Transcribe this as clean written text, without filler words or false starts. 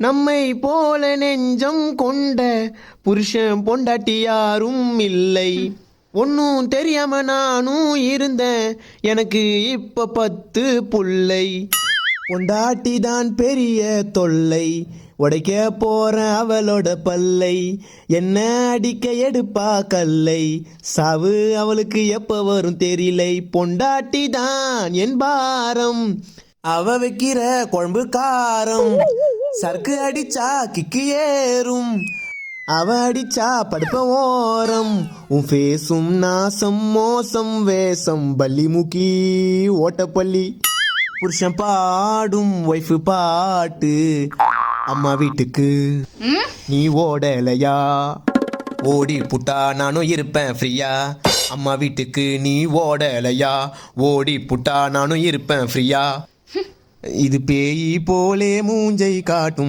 நம்மை போல நெஞ்சம் கொண்ட புருஷன் பொண்டாட்டி யாரும் இல்லை. ஒன்னும் தெரியாம நானும் இருந்தேன், எனக்கு இப்ப 10 புள்ளை. பொண்டாட்டி தான் பெரிய தொல்லை, உடைக்க போற அவளோட பல்லை. என்ன அடிக்க எடுப்பா கல்லை, சாவு அவளுக்கு எப்ப வரும் தெரியலை. பொண்டாட்டி தான் என் பாரம், அவ வைக்கிற குழம்பு காரம். சர்க்கு அடிச்சா கிக்கு ஏறும், அவ அடிச்சா படுப்ப ஓரம். உன் ஃபேஸும் நாசம் மோசம் வேஷம் பல்லி முக்கி ஓட்டப்பள்ளி. புருஷன் பாடும் ஒய்ஃபு பாட்டு, அம்மா வீட்டுக்கு நீ ஓடலையா? ஓடி புட்டா நானும் இருப்பேன் ஃப்ரீயா. அம்மா வீட்டுக்கு நீ ஓடலையா? ஓடி புட்டா நானும் இருப்பேன் ஃப்ரீயா. இது பேய் போலே மூஞ்சை காட்டும்.